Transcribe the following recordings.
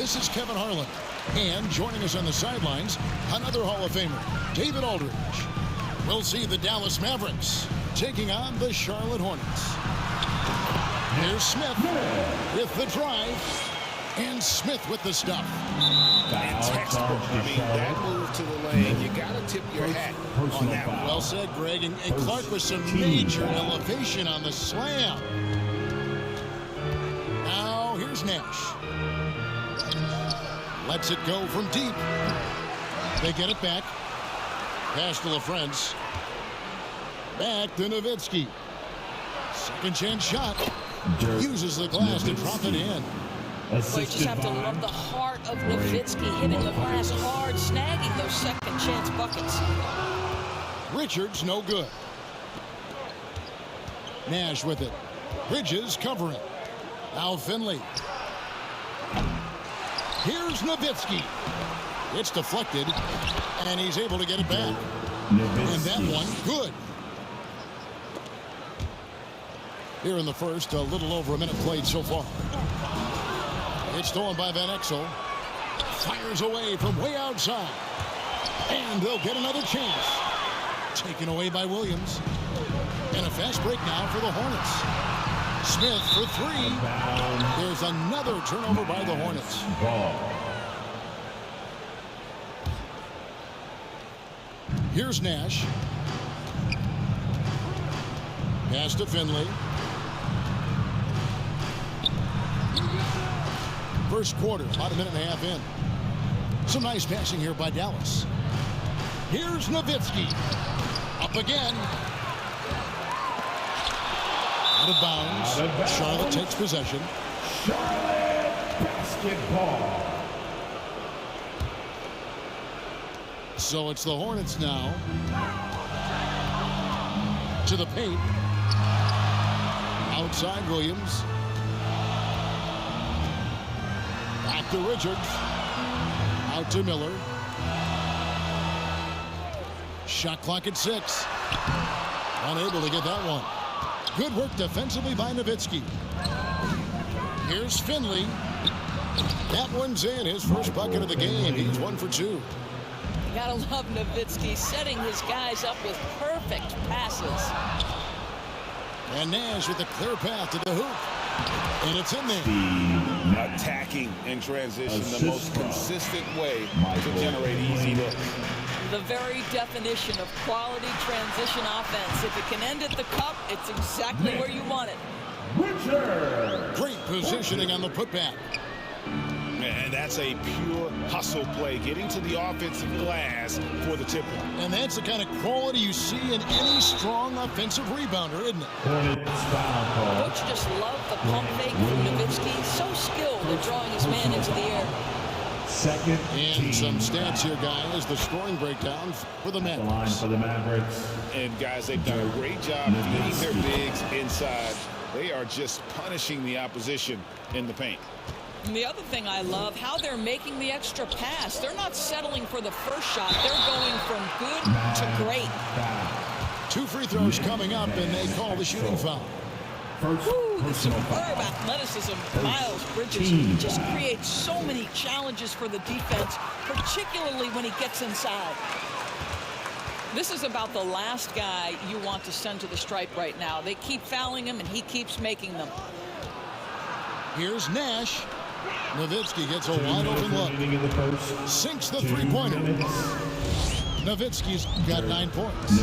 This is Kevin Harlan. And joining us on the sidelines, another Hall of Famer, David Aldridge. We'll see the Dallas Mavericks taking on the Charlotte Hornets. Here's Smith with the drive. And Smith with the stuff. And textbook. I mean, that move to the lane, you got to tip your hat on that one. Well said, Greg. And Clark with some major elevation on the slam. Now, here's Nash. Lets it go from deep. They get it back. Pass to LaFrance. Back to Nowitzki. Second chance shot. Uses the glass to drop it in. Well, you just have to love the heart of Nowitzki, hitting the glass hard, snagging those second chance buckets. Richards no good. Nash with it. Bridges covering. Now Finley. Here's Nowitzki. It's deflected, and he's able to get it back. And that one, good. Here in the first, a little over a minute played so far. It's stolen by Van Exel. Fires away from way outside. And they'll get another chance. Taken away by Williams. And a fast break now for the Hornets. Smith for three. There's another turnover by the Hornets. Here's Nash. Pass to Finley. First quarter, about a minute and a half in. Some nice passing here by Dallas. Here's Nowitzki. Up again. Out of bounds. Charlotte takes possession. Charlotte basketball. So it's the Hornets now. To the paint. Outside Williams. Back to Richards. Out to Miller. Shot clock at 6. Unable to get that one. Good work defensively by Nowitzki. Here's Finley. That one's in. His first bucket of the game. He's 1 for 2. You gotta love Nowitzki setting his guys up with perfect passes. And Nash with a clear path to the hoop. And it's in there. Attacking in transition, the most consistent way to generate easy looks. The very definition of quality transition offense. If it can end at the cup, it's exactly where you want it. Richard. Great positioning on the putback. And that's a pure hustle play, getting to the offensive glass for the tipper. And that's the kind of quality you see in any strong offensive rebounder, isn't it? Don't you just love the pump fake from Nowitzki? So skilled at drawing his man into the air. Second and some stats here, guys. The scoring breakdown for the Mavericks. And guys, they've done a great job feeding their bigs inside. They are just punishing the opposition in the paint. And the other thing I love, how they're making the extra pass. They're not settling for the first shot. They're going from good to great. 2 free throws coming up, and they call the shooting foul. The superb athleticism, Miles Bridges. He just creates so many challenges for the defense, particularly when he gets inside. This is about the last guy you want to send to the stripe right now. They keep fouling him, and he keeps making them. Here's Nash. Nowitzki gets a wide open look. Sinks the three-pointer. Nowitzki's got 9 points.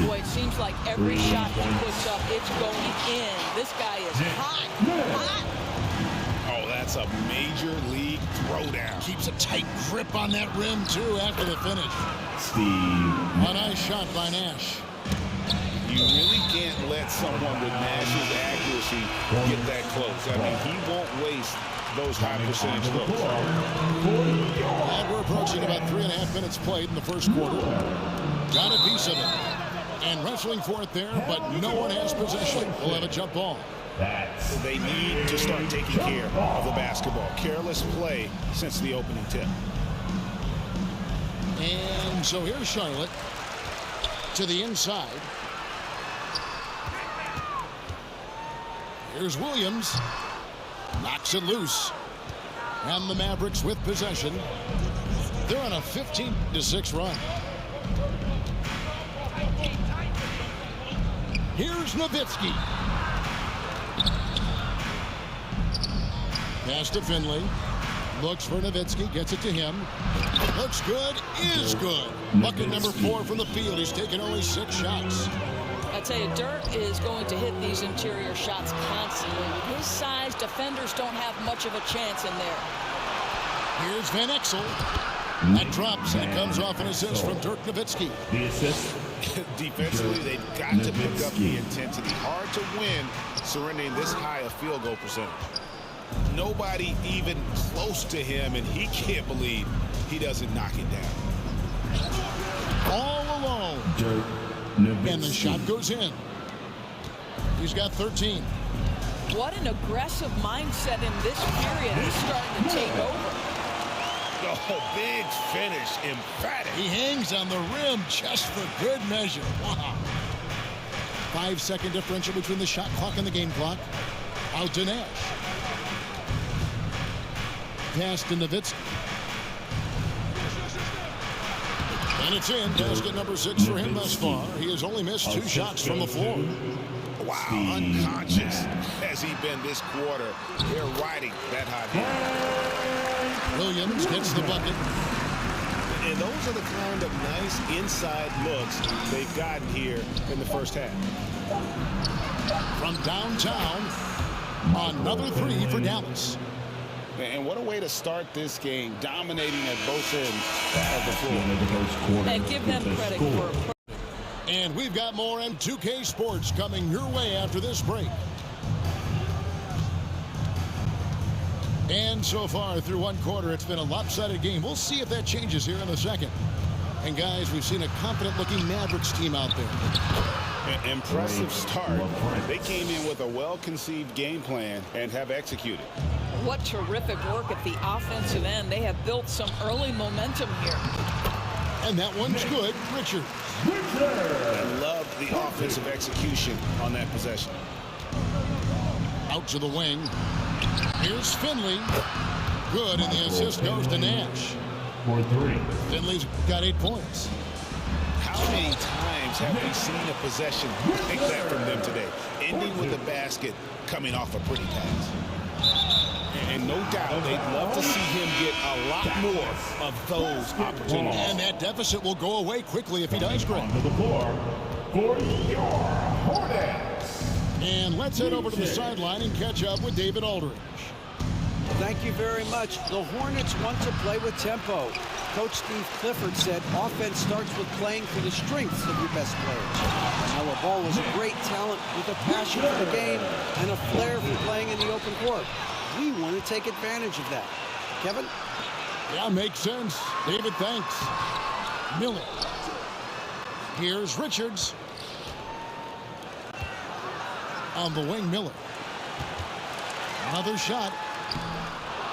Boy, it seems like every shot he puts up, it's going in. This guy is hot. Oh, that's a major league throwdown. Keeps a tight grip on that rim, too, after the finish. A nice shot by Nash. You really can't let someone with Nash's accuracy get that close. I mean, he won't waste those high percentage looks. And we're approaching about 3.5 minutes played in the first quarter. Got a piece of it. And wrestling for it there, but no one has possession. We'll have a jump ball. They need to start taking care of the basketball. Careless play since the opening tip. And so here's Charlotte to the inside. Here's Williams. Knocks it loose. And the Mavericks with possession. They're on a 15-6 run. Here's Nowitzki. Pass to Finley. Looks for Nowitzki. Gets it to him. Looks good. Is good. Bucket number 4 from the field. He's taken only 6 shots. I tell you, Dirk is going to hit these interior shots constantly. With his size, defenders don't have much of a chance in there. Here's Van Exel. That drops, and it comes off an assist from Dirk Nowitzki. The assist. Defensively, they've got to pick up the intensity. Hard to win surrendering this high a field goal percentage. Nobody even close to him, and he can't believe he doesn't knock it down. All alone. Dirk Nowitzki. And the shot goes in. He's got 13. What an aggressive mindset in this period. He's starting to take over. Oh, big finish, emphatic. He hangs on the rim just for good measure. Wow. 5-second differential between the shot clock and the game clock. Out to Nash. Pass to Nowitzki. And it's in. Basket number 6 for him thus far. He has only missed 2 shots from the floor. Wow, unconscious has he been this quarter. They're riding that hot hand. Williams gets the bucket. And those are the kind of nice inside looks they've gotten here in the first half. From downtown, another 3 for Dallas. And what a way to start this game, dominating at both ends of the floor. And give them credit for it. And we've got more M2K Sports coming your way after this break. And so far through one quarter, it's been a lopsided game. We'll see if that changes here in the second. And guys, we've seen a confident-looking Mavericks team out there. An impressive start. They came in with a well-conceived game plan and have executed. What terrific work at the offensive end. They have built some early momentum here. And that one's good. Richard. I love the offensive execution on that possession. Out to the wing. Here's Finley. Good, and the assist goes to Nash. For 3. Finley's got 8 points. How many times have we seen a possession take that from them today? Ending with the basket coming off a pretty pass. And no doubt, they'd love to see him get a lot more of those opportunities. And that deficit will go away quickly if he does great. Onto the floor for your Hornets. And let's head over to the sideline and catch up with David Aldridge. Thank you very much. The Hornets want to play with tempo. Coach Steve Clifford said offense starts with playing for the strengths of your best players. Now, Ball is a great talent with a passion for the game and a flair for playing in the open court. We want to take advantage of that. Kevin? Yeah, makes sense. David, thanks. Miller. Here's Richards. On the wing, Miller. Another shot.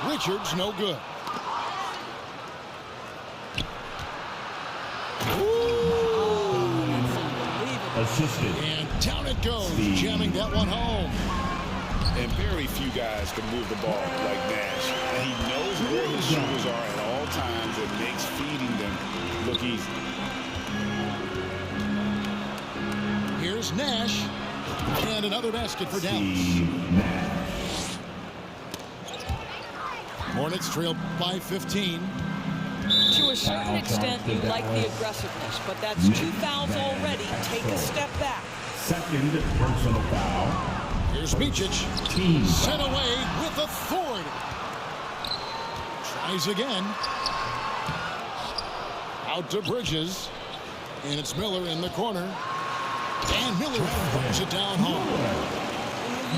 Richards, no good. Assisted. And down it goes, jamming that one home. And very few guys can move the ball like Nash. And he knows where his shooters are at all times and makes feeding them look easy. Here's Nash. And another basket for Dallas. Hornets trail by 15. To a certain extent, you like the aggressiveness, but that's 2 fouls already. Take a step back. Second personal foul. Here's Micic. Sent away with authority. Tries again. Out to Bridges. And it's Miller in the corner. And Miller throws it down home.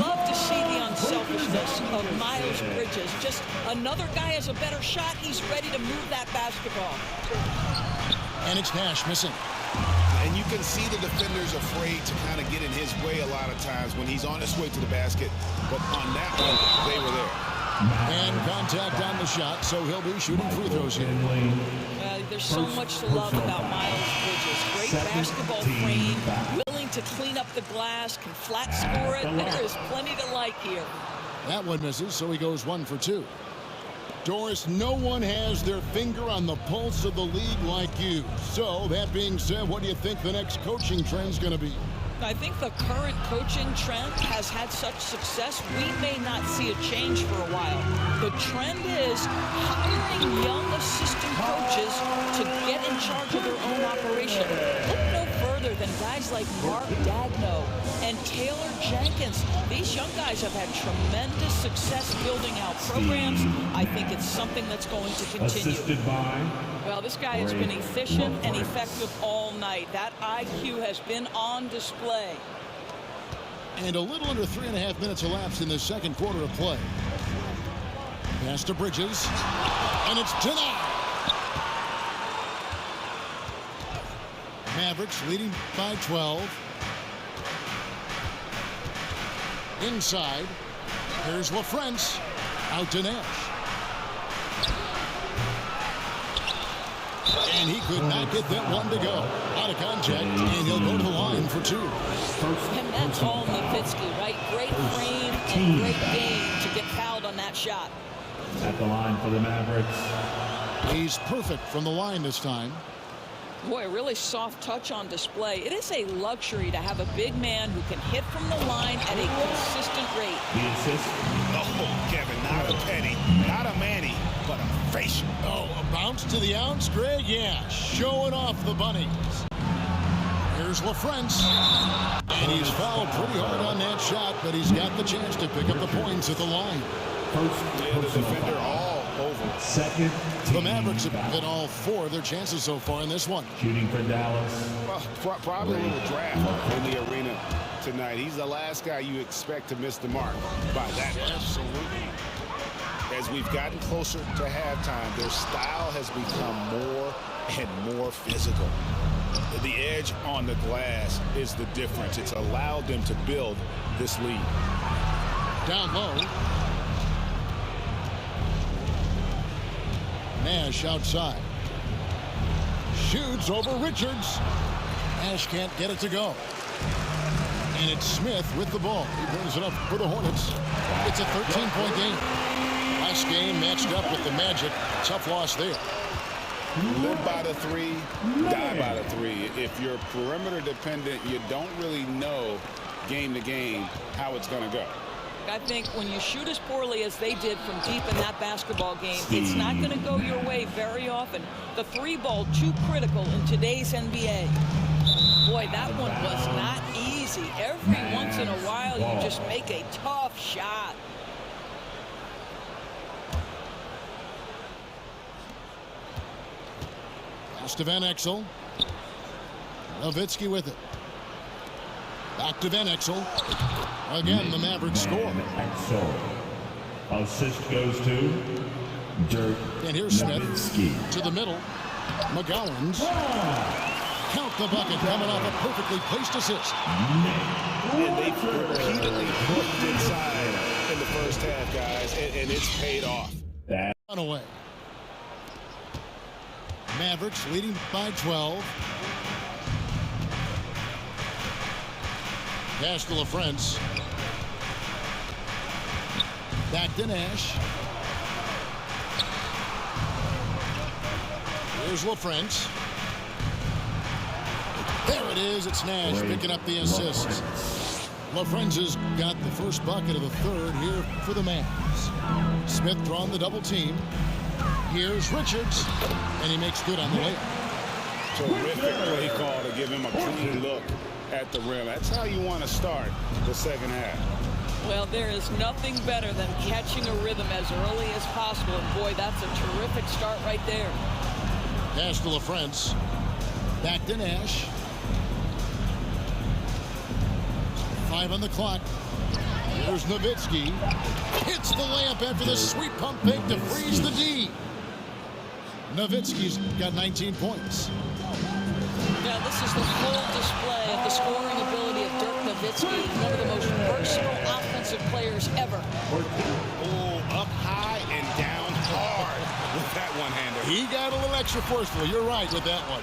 Love to see the unselfishness of Miles Bridges. Just another guy has a better shot. He's ready to move that basketball. And it's Nash missing. And you can see the defenders afraid to kind of get in his way a lot of times when he's on his way to the basket. But on that one, they were there. And contact on the shot, so he'll be shooting free throws here. There's so much to love about Miles Bridges. Great basketball frame, willing to clean up the glass, can flat score it. There is plenty to like here. That one misses, so he goes 1 for 2. Doris, no one has their finger on the pulse of the league like you. So, that being said, what do you think the next coaching trend's going to be? I think the current coaching trend has had such success, we may not see a change for a while. The trend is hiring young assistant coaches to get in charge of their own operation. Look no further than guys like Mark Dagno and Taylor Jenkins. These young guys have had tremendous success building out programs. I think it's something that's going to continue. Assisted by... Well, this guy has been efficient and effective all night. That IQ has been on display. And a little under 3.5 minutes elapsed in the second quarter of play. Pass to Bridges, and it's denied. Mavericks leading by 12. Inside, here's LaFrance, out to Nash. And he could not get that one to go. Out of contact, and he'll go to the line for two. And that's all Nowitzki, right? Great frame and great game to get fouled on that shot. At the line for the Mavericks. He's perfect from the line this time. Boy, a really soft touch on display. It is a luxury to have a big man who can hit from the line at a consistent rate. The assist. Oh, Kevin, not a penny, not a Manny, but a facial. Oh, a bounce to the ounce, Greg? Yeah, showing off the bunnies. Here's LaFrance. And he's fouled pretty hard on that shot, but he's got the chance to pick up the points at the line. Yeah, the defender all over. Second. The Mavericks have hit all 4 of their chances so far in this one. Shooting for Dallas. Well, probably a little draft in the arena tonight. He's the last guy you expect to miss the mark by that much. Absolutely. As we've gotten closer to halftime, their style has become more and more physical. The edge on the glass is the difference. It's allowed them to build this lead. Down low. Nash outside. Shoots over Richards. Nash can't get it to go. And it's Smith with the ball. He brings it up for the Hornets. It's a 13-point game. Last game matched up with the Magic. Tough loss there. Live by the 3, die by the 3. If you're perimeter dependent, you don't really know game to game how it's going to go. I think when you shoot as poorly as they did from deep in that basketball game, it's not going to go your way very often. The 3 ball too critical in today's NBA. Boy, that one was not easy. Every once in a while, you just make a tough shot. Pass to Van Exel. Nowitzki with it. Back to Van Exel. Again, the Mavericks score. Assist goes to Dirk And here's Smith Nowitzki. to the middle. McGowan's. Count the bucket coming off a perfectly placed assist. And they've repeatedly pushed inside in the first half, guys, and it's paid off. That Run away. Mavericks leading by 12. Pass to LaFrance. Back to Nash. Here's LaFrance. There it is. It's Nash picking up the assists. LaFrance has got the first bucket of the third here for the Mavs. Smith drawing the double team. Here's Richards, and he makes good on the layup. Terrific play call to give him a clean look at the rim. That's how you want to start the second half. Well, there is nothing better than catching a rhythm as early as possible. And boy, that's a terrific start right there. Pass to LaFrance. Back to Nash. 5 on the clock. Here's Nowitzki. Hits the layup after the sweet pump fake to freeze the D. Nowitzki's got 19 points. Now, this is the full display of the scoring ability of Dirk Nowitzki, one of the most versatile offensive players ever. Oh, up high and down hard with that one-hander. He got a little extra forceful. You're right with that one.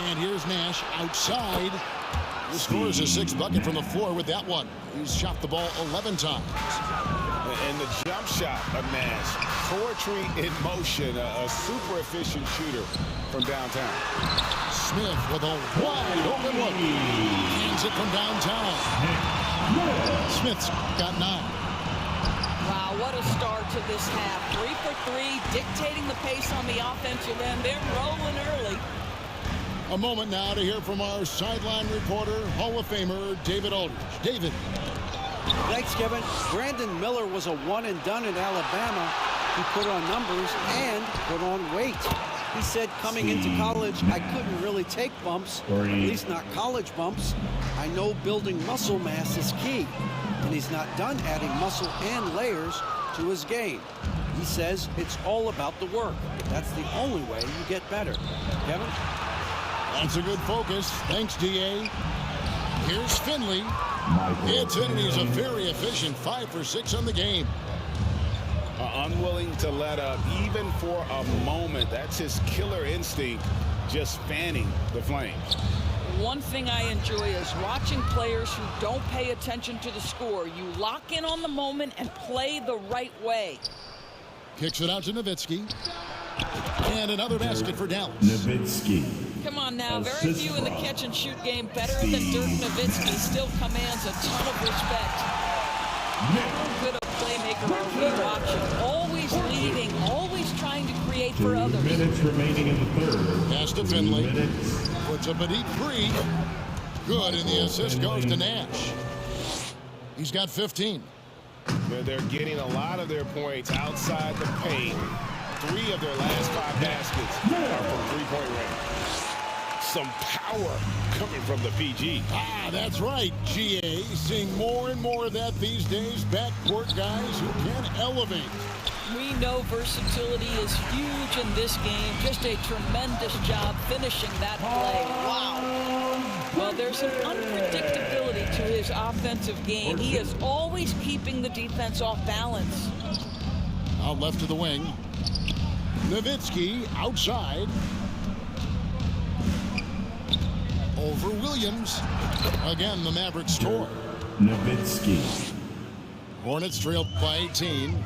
And here's Nash outside. He scores his 6th bucket from the floor with that one. He's shot the ball 11 times. And the jump shot of Nash Poetry in motion, a super efficient shooter from downtown. Smith with a wide open look. Hands it from downtown. Smith's got 9. Wow, what a start to this half. 3 for 3, dictating the pace on the offensive end. They're rolling early. A moment now to hear from our sideline reporter, Hall of Famer David Aldridge. David. Thanks, Kevin. Brandon Miller was a one-and-done in Alabama. He put on numbers and put on weight. He said coming into college, I couldn't really take bumps, at least not college bumps. I know building muscle mass is key, and he's not done adding muscle and layers to his game. He says it's all about the work. That's the only way you get better. Kevin? That's a good focus. Thanks, DA. Here's Finley. It's in, and he's a very efficient 5 for 6 on the game. Unwilling to let up even for a moment. That's his killer instinct, just fanning the flames. One thing I enjoy is watching players who don't pay attention to the score. You lock in on the moment and play the right way. Kicks it out to Nowitzki. And another basket for Dallas. Nowitzki. Come on now, very few in the catch-and-shoot game better than Dirk Nowitzki. Still commands a ton of respect. Good a playmaker or lead option. Always leading, always trying to create for others. 2 minutes remaining in the third. Pass to Finley. Puts up a deep 3. Good, and the assist goes to Nash. He's got 15. They're getting a lot of their points outside the paint. 3 of their last 5 baskets are from three-point range. Some power coming from the PG. Ah, that's right, GA. Seeing more and more of that these days. Backcourt guys who can elevate. We know versatility is huge in this game. Just a tremendous job finishing that play. Wow. Well, there's an unpredictability to his offensive game. He is always keeping the defense off balance. Out left to the wing. Nowitzki outside. Over Williams. Again, the Mavericks score. Nowitzki. Hornets trail by 18.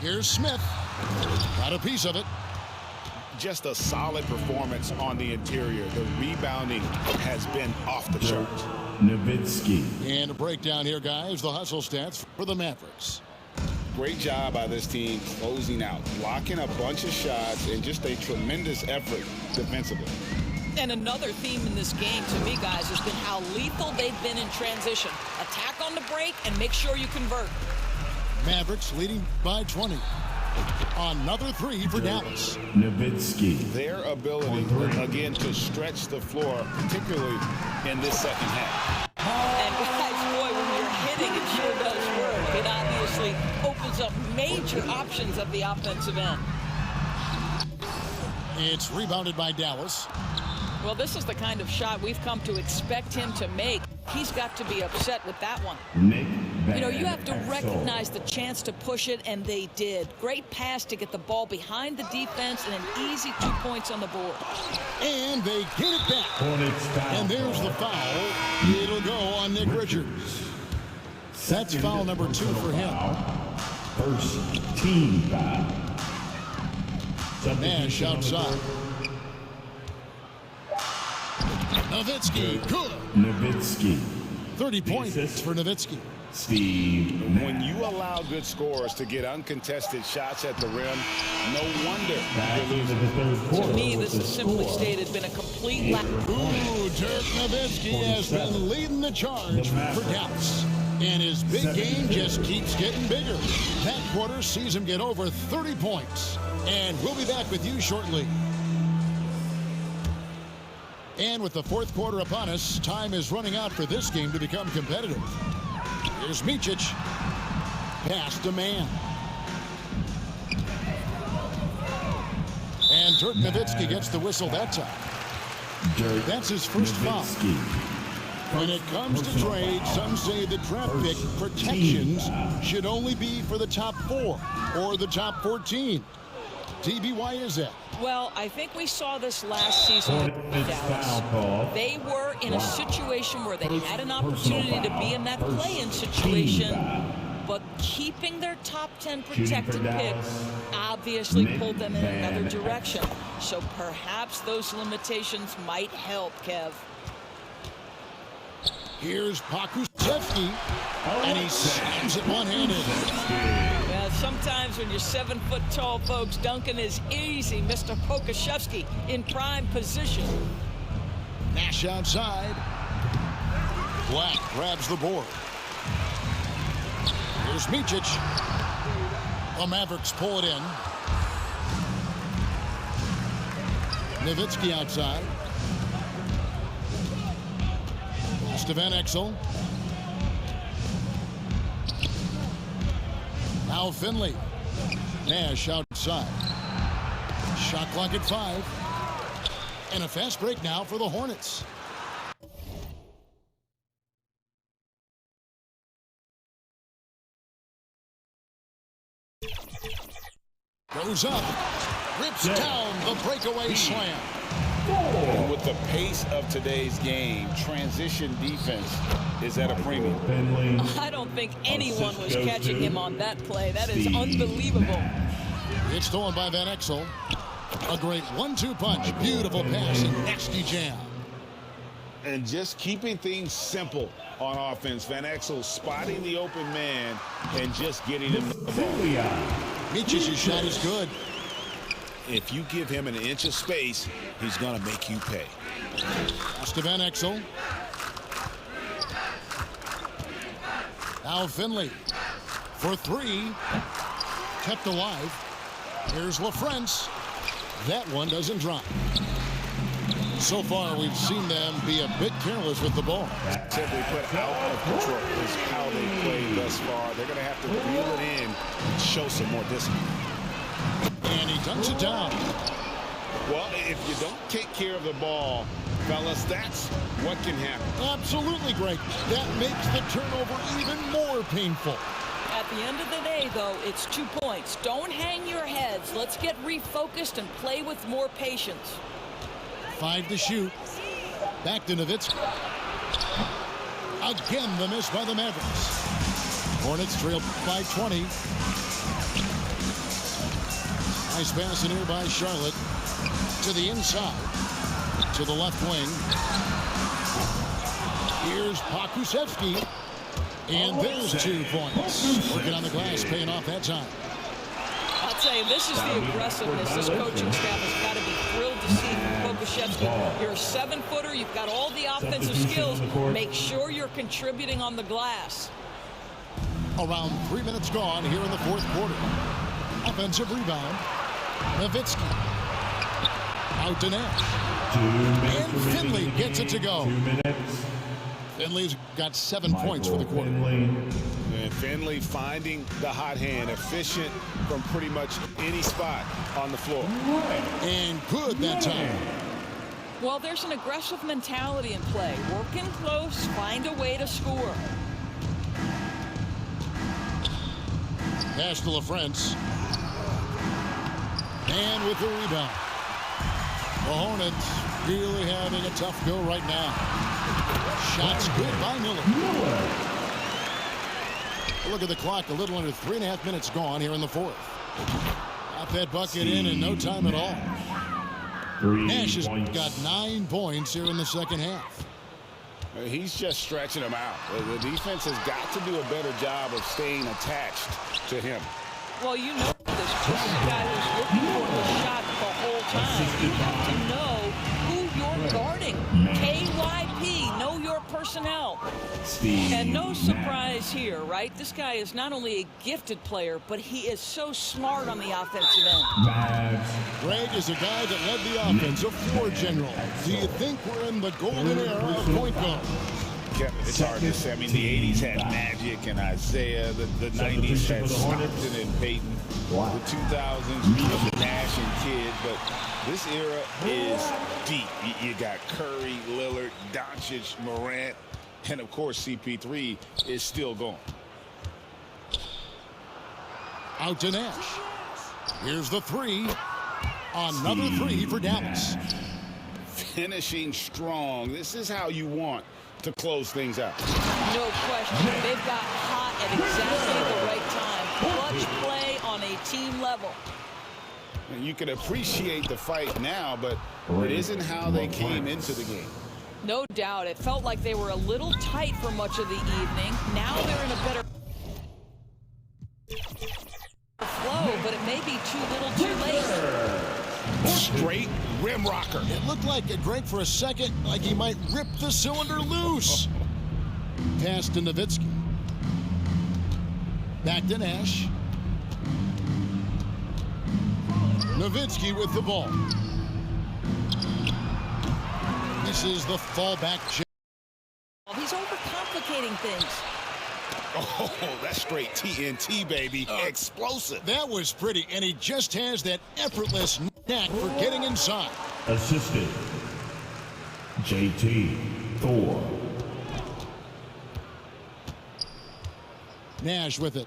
Here's Smith. Got a piece of it. Just a solid performance on the interior. The rebounding has been off the charts. Nowitzki. And a breakdown here, guys. The hustle stats for the Mavericks. Great job by this team closing out, blocking a bunch of shots, and just a tremendous effort defensively. And another theme in this game to me, guys, has been how lethal they've been in transition. Attack on the break and make sure you convert. Mavericks leading by 20. Another 3 for Dallas. Nowitzki. Their ability, again, to stretch the floor, particularly in this second half. And guys, boy, when you're hitting, it sure does work. It obviously opens up major options at the offensive end. It's rebounded by Dallas. Well, this is the kind of shot we've come to expect him to make. He's got to be upset with that one. Nick. You know, you have to recognize the chance to push it, and they did. Great pass to get the ball behind the defense and an easy 2 points on the board. And they get it back. And there's the foul. It'll go on Nick Richards. That's foul number 2 for him. First team foul. Nash outside. Nowitzki, good. Nowitzki. 30 points for Nowitzki. Steve. When you allow good scorers to get uncontested shots at the rim, no wonder you're losing. To me, this has simply stated been a complete lack. Ooh, Dirk Nowitzki has been leading the charge for Dallas. And his big game just keeps getting bigger. That quarter sees him get over 30 points. And we'll be back with you shortly. And with the fourth quarter upon us, time is running out for this game to become competitive. Here's Micic. Pass to man. And Dirk Nowitzki gets the whistle that time. That's his first foul. When it comes to trade, some say the draft pick protections should only be for the top 4 or the top 14. DB, why is that? Well, I think we saw this last season with Dallas. They were in a situation where they had an opportunity to be in that play-in situation, but keeping their top 10 protected pick obviously pulled them in another direction. So perhaps those limitations might help, Kev. Here's Pokusevski, and he slams it one-handed. Yeah, sometimes when you're 7 foot tall, folks, dunking is easy. Mr. Pokusevski in prime position. Nash outside. Black grabs the board. Here's Micic. The Mavericks pull it in. Nowitzki outside. Van Exel. Now Finley. Nash outside. Shot clock at 5. And a fast break now for the Hornets. Goes up. Rips down the breakaway slam. And with the pace of today's game, transition defense is at a premium. I don't think anyone was catching him on that play. That is unbelievable. It's stolen by Van Exel. A great 1-2 punch. Beautiful pass and nasty jam. And just keeping things simple on offense. Van Exel spotting the open man and just getting him the ball. Micic's shot is good. If you give him an inch of space, he's going to make you pay. Pass to Van Exel. Now Finley for 3. Kept alive. Here's LaFrance. That one doesn't drop. So far, we've seen them be a bit careless with the ball. Simply put, out of control is how they played thus far. They're going to have to reel it in and show some more discipline. And he dunks it down. Well, if you don't take care of the ball, fellas, that's what can happen. Absolutely, Greg. That makes the turnover even more painful. At the end of the day, though, it's 2 points. Don't hang your heads. Let's get refocused and play with more patience. 5 to shoot. Back to Nowitzki. Again, the miss by the Mavericks. Hornets trail by 20. Nice pass in here by Charlotte. To the inside. To the left wing. Here's Pokusevski. And there's 2 points. Working on the glass, paying off that time. I'll tell you, this is the aggressiveness this coaching staff has got to be thrilled to see from Pokusevski. You're a 7-footer. You've got all the offensive skills. Make sure you're contributing on the glass. Around 3 minutes gone here in the 4th quarter. Offensive rebound. Nowitzki. Out to Nash. And Finley gets it to go. 2 minutes. Finley's got 7 points for the quarter. And Finley finding the hot hand, efficient from pretty much any spot on the floor. And good that time. Well, there's an aggressive mentality in play. Working close, find a way to score. Pass to LaFrance. And with the rebound. The Hornets really having a tough go right now. Shots good by Miller. Look at the clock. A little under 3.5 minutes gone here in the 4th. Got that bucket in no time at all. Nash has got 9 points here in the second half. He's just stretching them out. The defense has got to do a better job of staying attached to him. Well, you know this is a guy who's looking for the shot the whole time. You have to know who you're guarding. KYP, know your personnel. And no surprise here, right? This guy is not only a gifted player, but he is so smart on the offensive end. Greg is a guy that led the offense, a floor general. Do you think we're in the golden era of point guard? Kevin, it's hard to say. I mean, the 80s had Magic and Isaiah. The 90s had Stockton and Peyton. The 2000s, Nash and Kidd. But this era is deep. You got Curry, Lillard, Doncic, Morant, and, of course, CP3 is still going. Out to Nash. Here's the 3. Another 3 for Dallas. Finishing strong. This is how you want to close things out. No question. They've got hot at exactly the right time. Clutch play on a team level. And you can appreciate the fight now, but it isn't how they came into the game. No doubt. It felt like they were a little tight for much of the evening. Now they're in a better flow, but it may be too little too late. Straight rim rocker. It looked like it, Greg, for a second, like he might rip the cylinder loose. Pass to Nowitzki. Back to Nash. Nowitzki with the ball. This is the fallback. He's overcomplicating things. Oh, that's straight TNT, baby. Explosive. That was pretty, and he just has that effortless knack for getting inside. Assisted. JT Thor. Nash with it.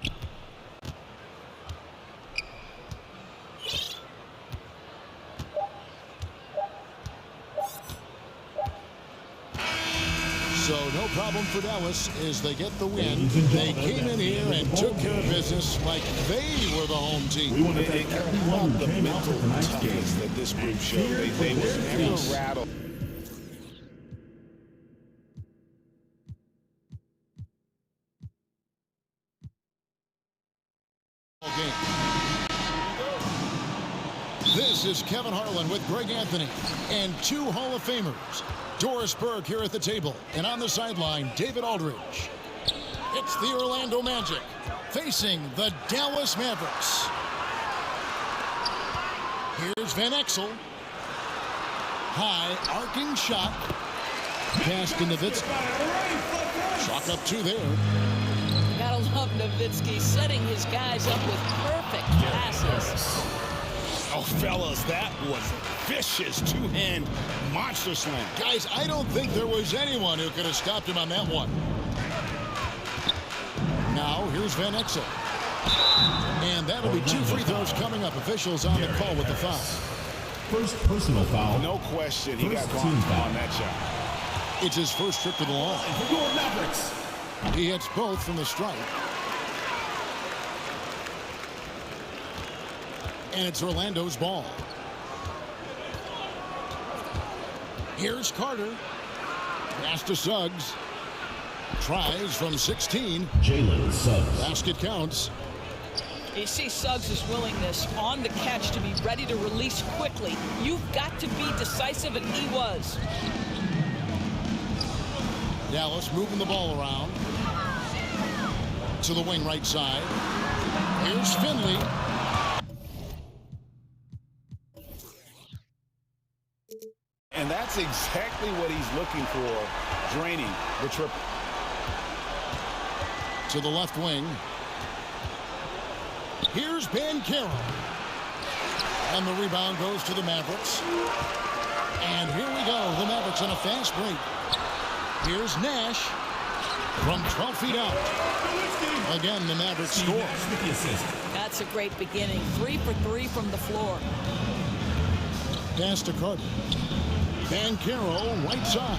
So no problem for Dallas as they get the win. They came in here and took care of business like they were the home team. We want to thank How everyone about who the came out mental for tonight's game. toughness that this group showed? They were never rattled. This is Kevin Harlan with Greg Anthony and two Hall of Famers. Doris Burke here at the table, and on the sideline, David Aldridge. It's the Orlando Magic facing the Dallas Mavericks. Here's Van Exel. High arcing shot. Pass to Nowitzki. Chalk up two there. Gotta love Nowitzki setting his guys up with perfect passes. Oh, fellas, that was vicious two-hand monster slam. Guys, I don't think there was anyone who could have stopped him on that one. Now, here's Van Exel. And that'll be two free throws coming up. Officials on the call with the foul. First personal foul. No question, he got First team blocked foul. on that shot. It's his first trip to the line. For your Mavericks. He hits both from the stripe. And it's Orlando's ball. Here's Carter. Pass to Suggs. Tries from 16. Jalen Suggs. Basket counts. You see Suggs' willingness on the catch to be ready to release quickly. You've got to be decisive, and he was. Dallas moving the ball around. To the wing right side. Here's Finley. And that's exactly what he's looking for, draining the triple. To the left wing. Here's Banchero. And the rebound goes to the Mavericks. And here we go. The Mavericks on a fast break. Here's Nash from 12 feet out. Again, the Mavericks score. That's a great beginning. 3 for 3 from the floor. Pass to Carter. Banchero, right side.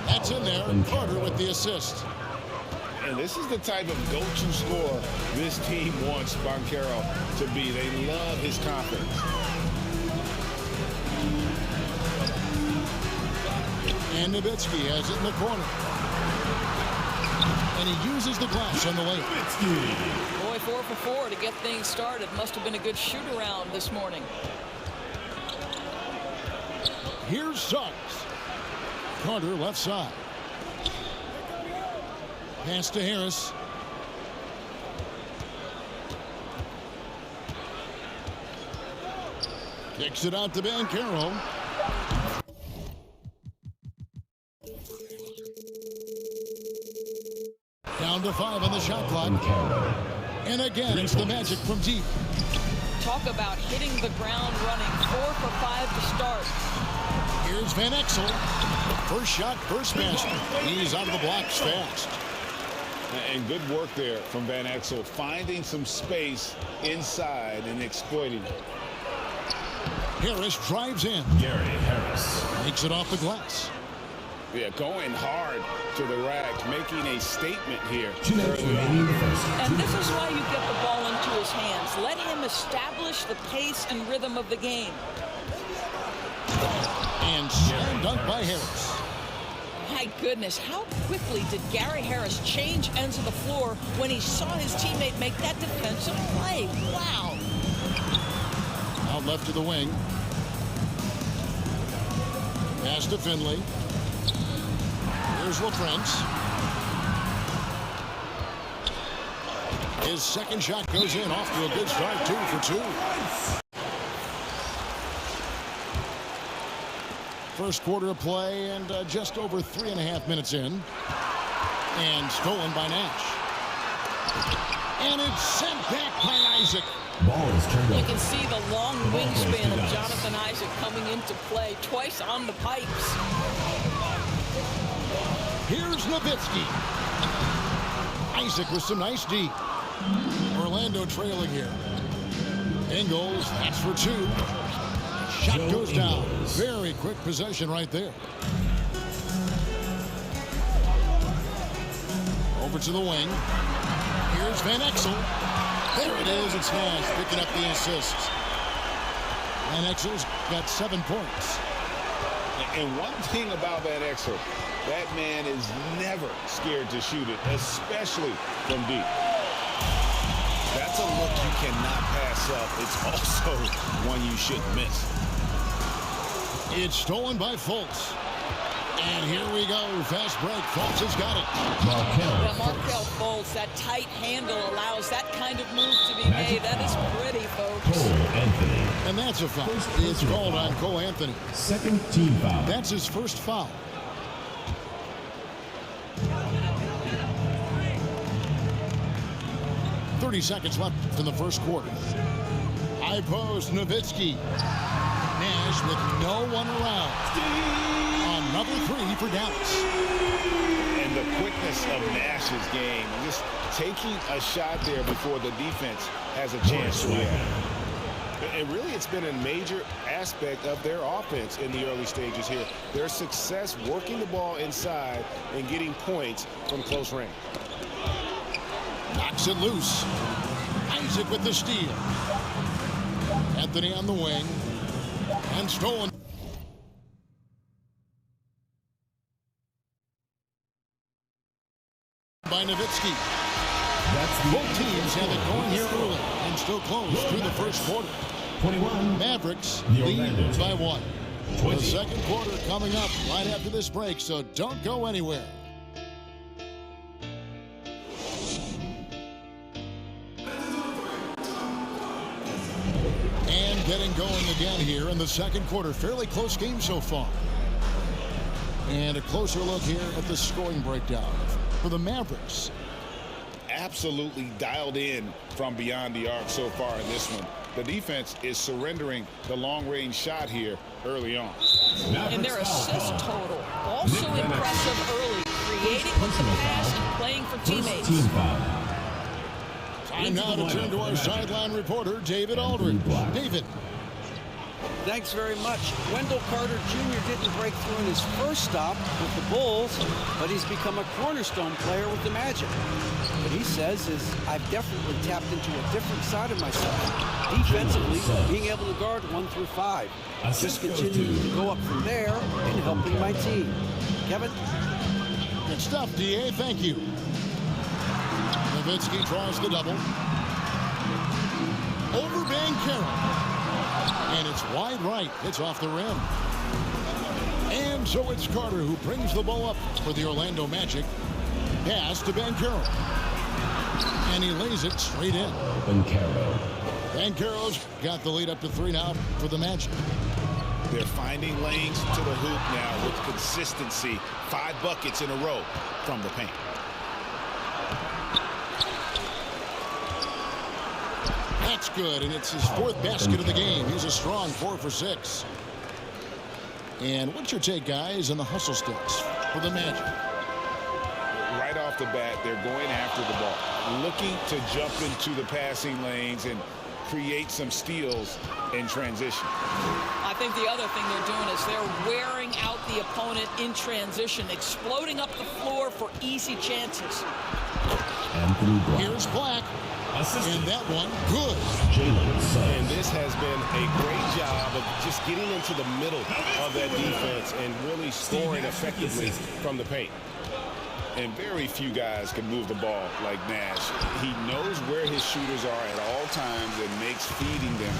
That's in there. Carter with the assist. And this is the type of go-to scorer this team wants Banchero to be. They love his confidence. And Nowitzki has it in the corner. And he uses the glass on the layup. Boy, 4 for 4 to get things started. Must have been a good shoot-around this morning. Here's Suggs. Carter left side. Pass to Harris. Kicks it out to Banchero. Down to 5 on the shot clock. And again, it's the Magic from deep. Talk about hitting the ground running. 4 for 5 to start. Here's Van Exel. First shot, first basket. He's out of the blocks fast. And good work there from Van Exel, finding some space inside and exploiting it. Harris drives in. Gary Harris. Makes it off the glass. Yeah, going hard to the rack, making a statement here. 2 minutes remaining in the first. And this is why you get the ball into his hands. Let him establish the pace and rhythm of the game. And slam dunk by Harris. My goodness, how quickly did Gary Harris change ends of the floor when he saw his teammate make that defensive play? Wow. Out left to the wing. Pass to Finley. Here's LaFrance. His second shot goes in, off to a good start, 2 for 2. First quarter of play and just over 3.5 minutes in. And stolen by Nash. And it's sent back by Isaac. Ball is turned You over. can see the long Ball goes wingspan to of Dice. Jonathan Isaac coming into play twice on the pipes. Here's Nowitzki. Isaac with some nice D. Orlando trailing here. Ingles, that's for 2. Shot Joe goes down. Ingles. Very quick possession right there. Over to the wing. Here's Van Exel. There it is. It's Nash picking up the assists. Van Exel's got 7 points. And one thing about that Exel, that man is never scared to shoot it, especially from deep. That's a look you cannot pass up. It's also one you shouldn't miss. It's stolen by Fultz. And here we go. Fast break. Fultz has got it. Yeah, Markel. Markel Fultz, that tight handle allows that kind of move to be made. That is pretty, folks. Cole Anthony. And that's a foul. First It's personal called on foul. Cole Anthony. Second team foul. That's his first foul. .30 left in the first quarter. High post, Nowitzki. Nash with no one around. Another 3 for Dallas. And the quickness of Nash's game, just taking a shot there before the defense has a chance to react. And really, it's been a major aspect of their offense in the early stages here. Their success working the ball inside and getting points from close range. Knocks it loose. Isaac with the steal. Anthony on the wing. And stolen by Nowitzki. That's the Both teams have it going here early and still close through the first quarter. 21. Mavericks The lead Orlando by team. 1. 20. The second quarter coming up right after this break, so don't go anywhere. And getting going again here in the second quarter. Fairly close game so far. And a closer look here at the scoring breakdown for the Mavericks. Absolutely dialed in from beyond the arc so far in this one. The defense is surrendering the long-range shot here early on. And their assist total also impressive early, creating with the pass and playing for teammates. Team foul. Time now to turn to our sideline reporter, David Aldridge. David. Thanks very much. Wendell Carter Jr. didn't break through in his first stop with the Bulls, but he's become a cornerstone player with the Magic. What he says is, I've definitely tapped into a different side of myself. Defensively, being able to guard 1 through 5. Just continuing to go up from there and helping my team. Kevin? Good stuff, D.A. Thank you. Nowitzki draws the double. Over Banchero. And it's wide right. It's off the rim. And so it's Carter who brings the ball up for the Orlando Magic. Pass to Banchero. And he lays it straight in. Banchero's got the lead up to 3 now for the Magic. They're finding lanes to the hoop now with consistency. 5 buckets in a row from the paint. That's good, and it's his 4th basket of the game. He's a strong 4 for 6. And what's your take, guys, on the hustle sticks for the Magic? Right off the bat, they're going after the ball, looking to jump into the passing lanes and create some steals in transition. I think the other thing they're doing is they're wearing out the opponent in transition, exploding up the floor for easy chances. Here's Black. And that one, good. And this has been a great job of just getting into the middle of that defense and really scoring effectively from the paint. And very few guys can move the ball like Nash. He knows where his shooters are at all times and makes feeding them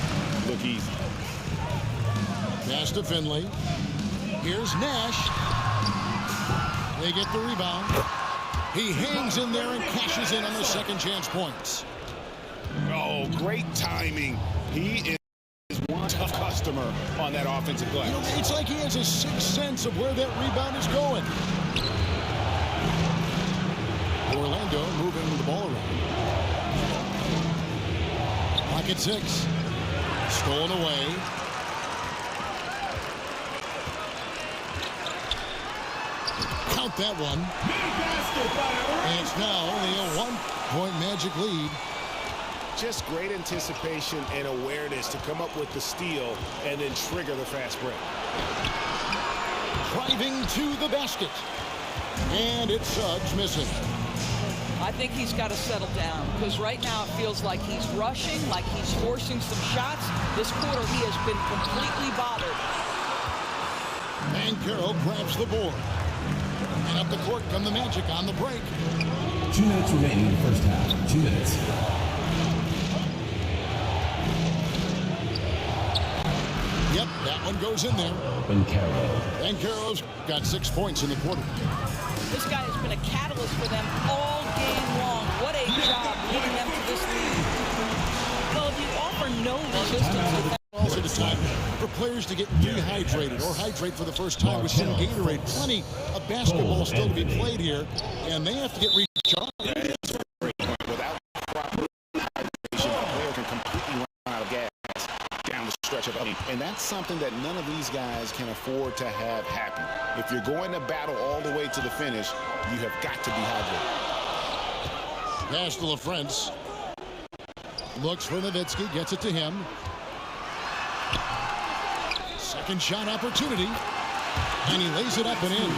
look easy. Pass to Finley. Here's Nash. They get the rebound. He hangs in there and cashes in on the second chance points. Oh, great timing. He is one tough customer on that offensive glass. You know, it's like he has a sixth sense of where that rebound is going. Orlando moving the ball around. Pocket 6. Stolen away. Count that one. And it's now only a 1-point Magic lead. Just great anticipation and awareness to come up with the steal and then trigger the fast break. Driving to the basket. And it's Suggs missing. I think he's got to settle down because right now it feels like he's rushing, like he's forcing some shots. This quarter he has been completely bothered. And Carroll grabs the board. And up the court come the Magic on the break. 2 minutes remaining in the first half. 2 minutes. Yep, that one goes in there. And Carroll's got 6 points in the quarter. This guy has been a catalyst for them all game long. What a job leading them to this lead. Well, if you offer no resistance, Also, it's time for players to get dehydrated or hydrate for the first time with some Gatorade. Plenty of basketball still to be played here, and they have to get recharged. Without proper hydration, a player can completely run out of gas down the stretch of the game. And that's something that none of these guys can afford to have happen. If you're going to battle all the way to the finish, you have got to be hydrated. Pass to LaFrance. Looks for Nowitzki, gets it to him. Second shot opportunity. And he lays it up and in.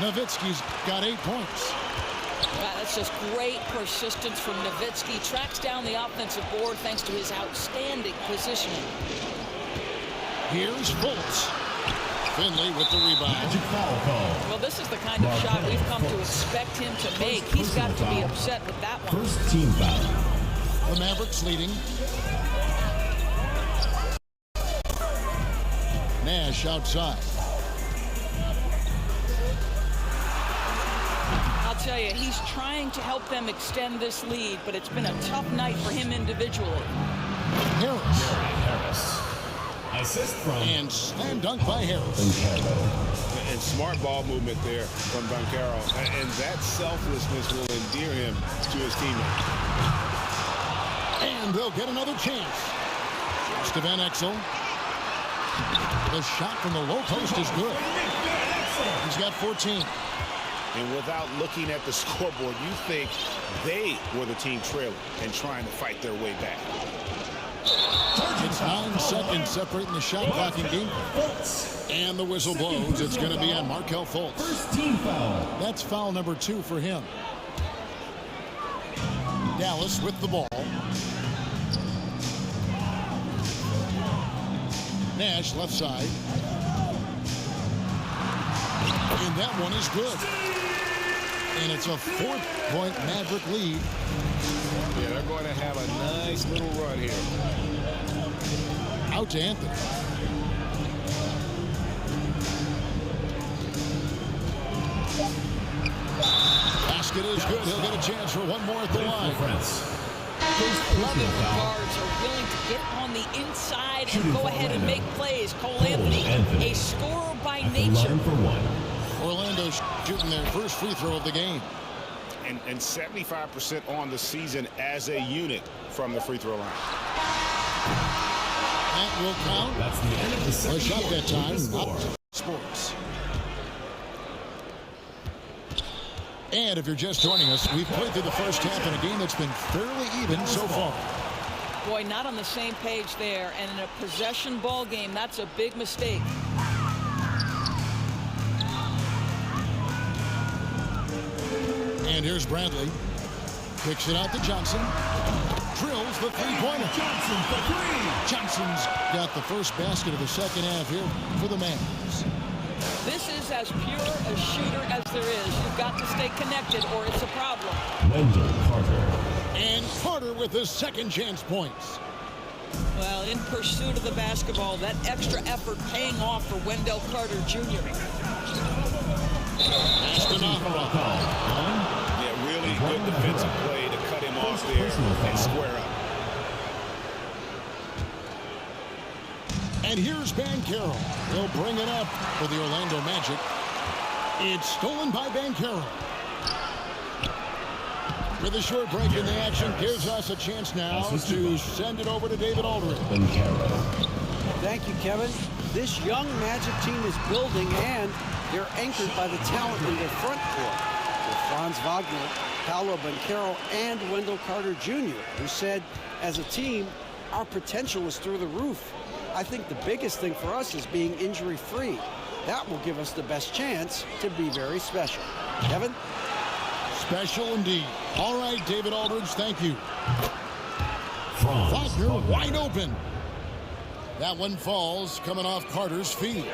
Nowitzki's got 8 points. Wow, that's just great persistence from Nowitzki. Tracks down the offensive board thanks to his outstanding positioning. Here's Fultz. Finley with the rebound. Well, this is the kind of shot we've come to expect him to make. He's got to be upset with that one. First team foul. The Mavericks leading. Nash outside. I'll tell you, he's trying to help them extend this lead, but it's been a tough night for him individually. Harris. Assist from And slam dunk by Harris. And smart ball movement there from Bancaro. And that selflessness will endear him to his teammates. And they'll get another chance. Pass to Van Exel. The shot from the low post is good. He's got 14. And without looking at the scoreboard, you think they were the team trailing and trying to fight their way back. It's 9 seconds separating the shot clock in game. And the whistle blows. It's going to be on Markelle Fultz. First team foul. That's foul number 2 for him. Dallas with the ball. Nash left side. And that one is good. And it's a 4-point Maverick lead. Yeah, they're going to have a nice little run here. Out to Anthony. Basket is good. He'll get a chance for one more at the line. Loving the guards are willing to get on the inside and go ahead and make plays. Cole Anthony, a scorer by nature. Orlando's shooting their first free throw of the game. And 75% on the season as a unit from the free throw line. That will count. That's the end of the second. A shot that time. Not sports. And if you're just joining us, we've played through the first half in a game that's been fairly even so far. Boy, not on the same page there. And in a possession ball game, that's a big mistake. And here's Bradley. Kicks it out to Johnson. Drills the three-pointer. Johnson for three. Johnson's got the first basket of the second half here for the Mavs. This is as pure a shooter as there is. You've got to stay connected or it's a problem. Wendell Carter. And Carter with his second chance points. Well, in pursuit of the basketball, that extra effort paying off for Wendell Carter Jr. Yeah, really good defensive play to cut him off there and square up. And here's Banchero. He'll bring it up for the Orlando Magic. It's stolen by Banchero. With a short break in the action, gives us a chance now to send it over to David Aldridge. Thank you, Kevin. This young Magic team is building, and they're anchored by the talent in their front court. With Franz Wagner, Paolo Banchero, and Wendell Carter Jr., who said, as a team, our potential is through the roof. I think the biggest thing for us is being injury-free. That will give us the best chance to be very special. Kevin? Special indeed. All right, David Aldridge, thank you. Wagner wide open. That one falls coming off Carter's feet.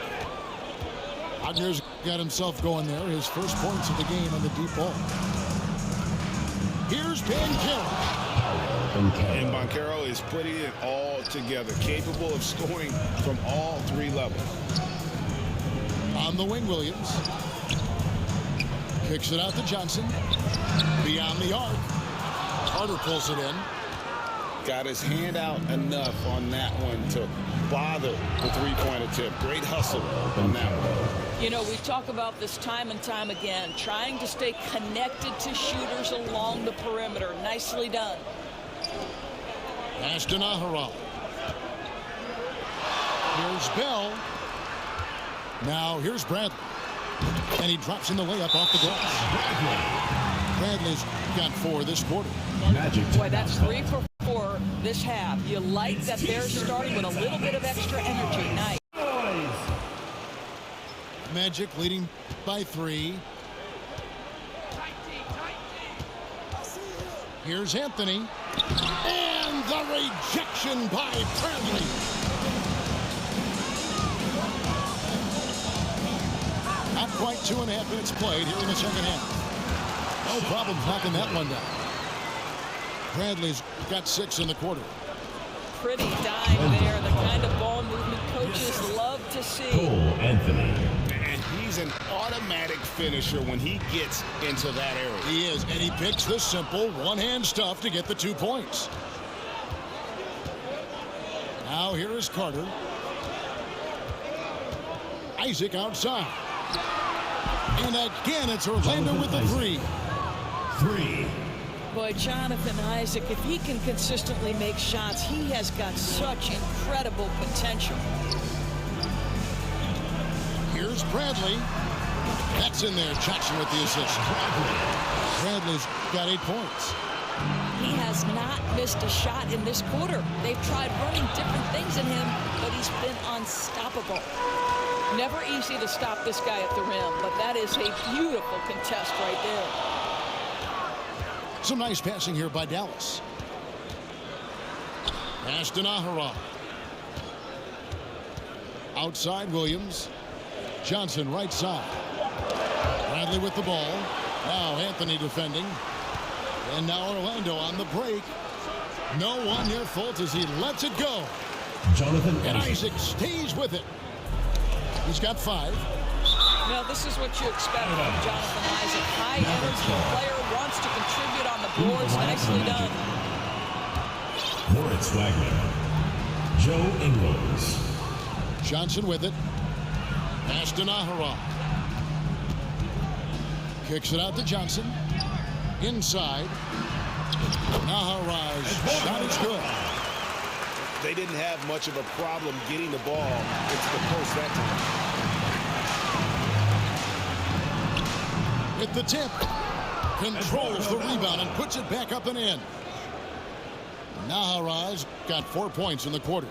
Wagner's got himself going there. His first points of the game on the deep ball. Here's Banchero. And Banchero is putting it all together, capable of scoring from all three levels. On the wing, Williams. Kicks it out to Johnson. Beyond the arc. Carter pulls it in. Got his hand out enough on that one to bother the three-point attempt. Great hustle on that one. You know, we talk about this time and time again, trying to stay connected to shooters along the perimeter. Nicely done. Pass to Naharal. Here's Bell. Now here's Bradley. And he drops in the layup off the glass. Bradley's got 4 this quarter. Boy, that's 3 for 4 this half. You like that they're starting with a little bit of extra energy. Nice. Magic leading by 3. Here's Anthony. And the rejection by Bradley. Not quite 2.5 minutes played here in the second half. No problem knocking that one down. Bradley's got 6 in the quarter. Pretty dime there. The kind of ball movement coaches love to see. Cole Anthony. And he's an automatic finisher when he gets into that area. He is, and he picks the simple one-hand stuff to get the 2 points. Now here is Carter. Isaac outside. And again, it's Orlando with the 3. Boy, Jonathan Isaac, if he can consistently make shots, he has got such incredible potential. Here's Bradley. That's in there. Johnson with the assist. Bradley's got 8 points. He has not missed a shot in this quarter. They've tried running different things in him, but he's been unstoppable. Never easy to stop this guy at the rim, but that is a beautiful contest right there. Some nice passing here by Dallas. Pass to Naharal. Outside Williams. Johnson right side. Bradley with the ball. Now Anthony defending. And now Orlando on the break. No one near fault as he lets it go. Jonathan And Isaac stays with it. He's got 5. Now, this is what you expect from Jonathan Isaac. High-energy player, wants to contribute on the boards. Nicely done. Moritz Wagner. Joe Ingles. Johnson with it. Pass to Naharal. Kicks it out to Johnson. Inside. Naharal's shot is good. They didn't have much of a problem getting the ball into the post that time. With the tip. Controls the rebound and puts it back up and in. Naharaz got 4 points in the quarter.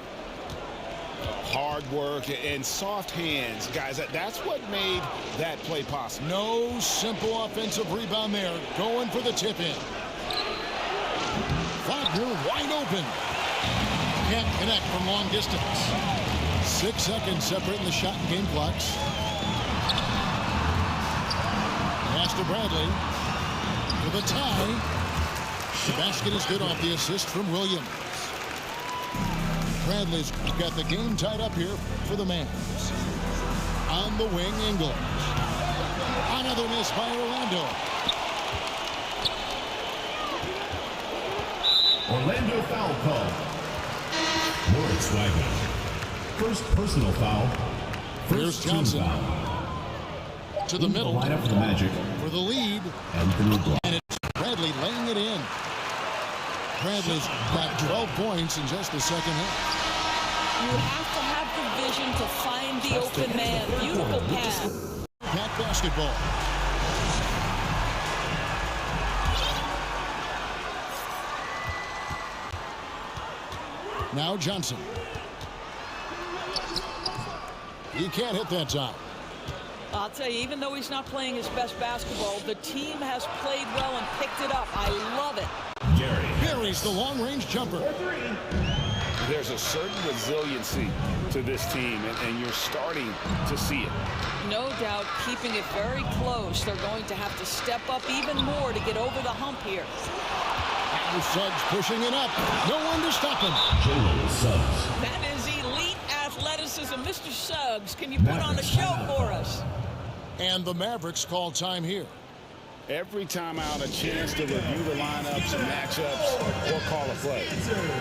Hard work and soft hands, guys. That's what made that play possible. No simple offensive rebound there. Going for the tip-in. Wagner wide open. Can't connect from long distance. 6 seconds separating the shot and game clocks. Pass to Bradley. For the tie. The basket is good off the assist from Williams. Bradley's got the game tied up here for the Mavs. On the wing, Ingles. Another miss by Orlando. Orlando foul call. Moritz Wagner. First personal foul. Here's First Johnson. team foul. To the middle. Line up for the Magic. For the lead. Anthony Blunt. And it's Bradley laying it in. Bradley's got 12 points in just the second half. You have to have the vision to find the open man. Beautiful pass. Cat basketball. Now Johnson. He can't hit that time. I'll tell you, even though he's not playing his best basketball, the team has played well and picked it up. I love it. Gary. Buries the long-range jumper. There's a certain resiliency to this team, and you're starting to see it. No doubt, keeping it very close. They're going to have to step up even more to get over the hump here. Now Suggs pushing it up. No one to stop him. Jalen Suggs. That is elite athleticism. Mr. Suggs, can you put on a show for us? And the Mavericks call time here. Every time out, a chance to review the lineups and matchups or call a play.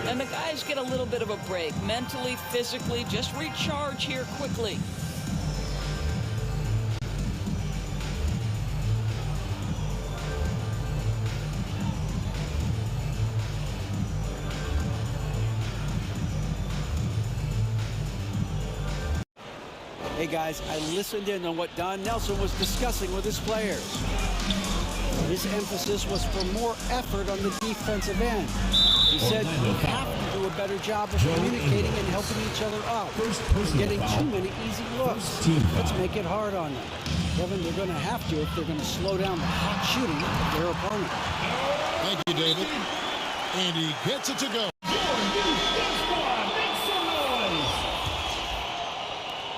And the guys get a little bit of a break. Mentally, physically, just recharge here quickly. Hey guys, I listened in on what Don Nelson was discussing with his players. His emphasis was for more effort on the defensive end. He said we have to do a better job of communicating and helping each other out. Getting too many easy looks. Let's make it hard on them. Kevin, they're going to have to if they're going to slow down the hot shooting of their opponent. Thank you, David. And he gets it to go.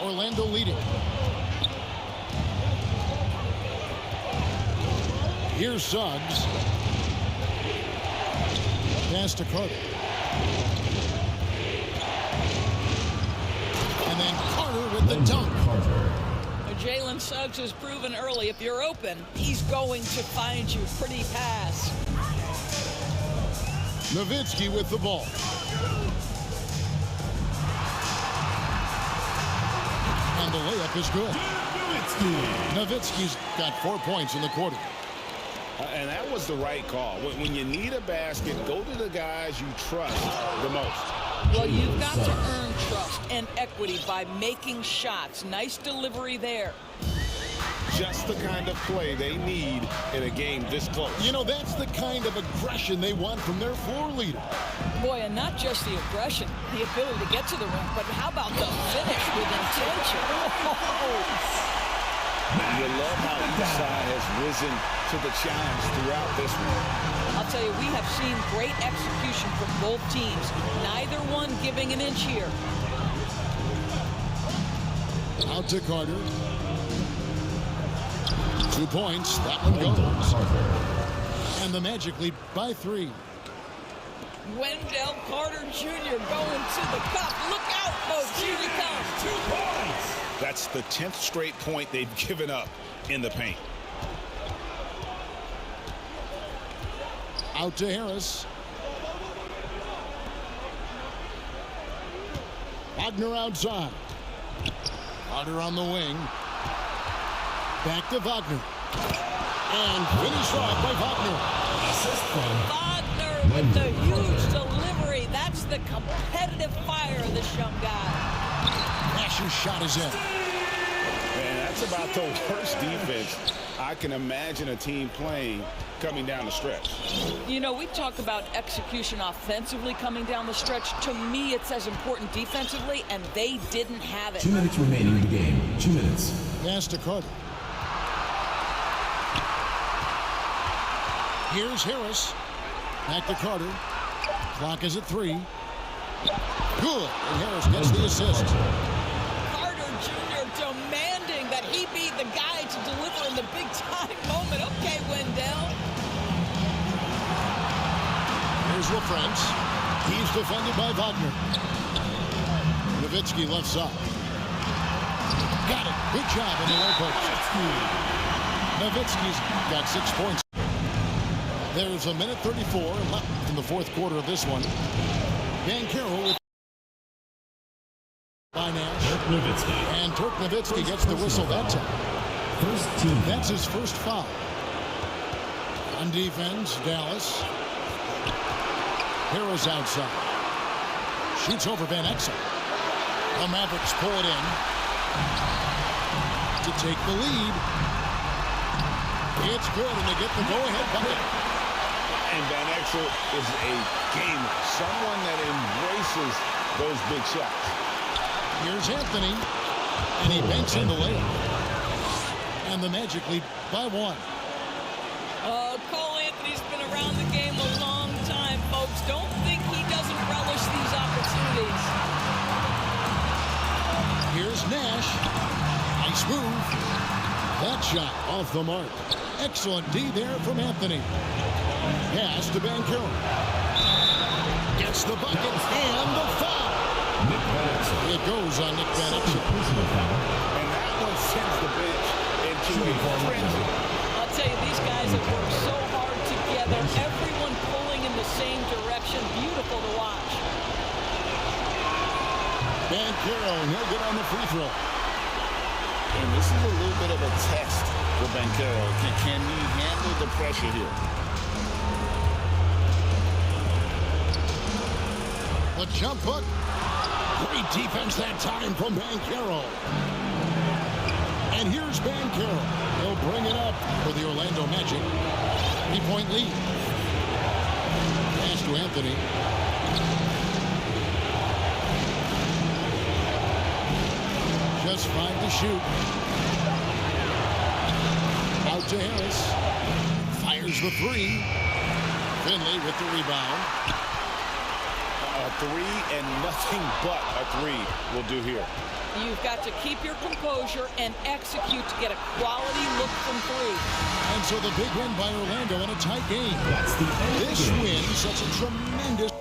Orlando leading. Here's Suggs. Pass to Carter. And then Carter with the dunk. Jalen Suggs has proven early, if you're open, he's going to find you. Pretty pass. Nowitzki with the ball. And the layup is good. Nowitzki's got 4 points in the quarter. And that was the right call. When you need a basket, go to the guys you trust the most. Well, you've got to earn trust and equity by making shots. Nice delivery there. Just the kind of play they need in a game this close. You know, that's the kind of aggression they want from their floor leader. Boy, and not just the aggression, the ability to get to the rim, but how about the finish with intention? You love how each side has risen to the challenge throughout this one. I'll tell you, we have seen great execution from both teams. Neither one giving an inch here. Out to Carter. 2 points. That one goes. And the Magic lead by 3. Wendell Carter Jr. going to the cup. Look out, folks. Here he comes. 2 points. That's the 10th straight point they've given up in the paint. Out to Harris. Wagner outside. Carter on the wing. Back to Wagner. And finished off by Wagner. Wagner with the huge delivery. That's the competitive fire of this young guy. Asher's shot is in. Man, that's about the worst defense I can imagine a team playing coming down the stretch. You know, we talk about execution offensively coming down the stretch. To me, it's as important defensively, and they didn't have it. 2 minutes remaining in the game. 2 minutes. Pass to Carter. Here's Harris. Back to Carter. Clock is at 3. Good. And Harris gets the assist. Carter Jr. demanding that he be the guy to deliver in the big-time moment. Okay, Wendell. Here's LaFrance. He's defended by Wagner. Nowitzki left side. Got it. Good job in the low post. Nowitzki's got 6 points. There's a minute 34 left in the fourth quarter of this one. Banchero with by Nash. Dirk Nowitzki. And Dirk Nowitzki gets the whistle that time. First team. That's his first foul. On defense, Dallas. Harris outside. Shoots over Van Exel. The Mavericks pull it in to take the lead. It's good, and they get the go-ahead bucket. And Van Exel is a gamer, someone that embraces those big shots. Here's Anthony, and he banks in the layup. And the Magic lead by 1. Cole Anthony's been around the game a long time, folks. Don't think he doesn't relish these opportunities. Here's Nash. Nice move. That shot off the mark. Excellent D there from Anthony. Pass to Banchero. Gets the bucket and the foul. Nick Van Exel. It goes on Nick Van Exel. Personal foul. And that one sends the bench into a frenzy. I'll tell you, these guys have worked so hard together. Everyone pulling in the same direction. Beautiful to watch. Banchero, he'll get on the free throw. And this is a little bit of a test for Banchero. Can he handle the pressure here? The jump hook. Great defense that time from Banchero. And here's Banchero. He'll bring it up for the Orlando Magic. 3-point lead. Pass to Anthony. Just 5 to shoot. Out to Harris. Fires the 3. Finley with the rebound. A 3 and nothing but a 3 will do here. You've got to keep your composure and execute to get a quality look from 3. And so the big win by Orlando in a tight game. That's the end of the This game. win sets a tremendous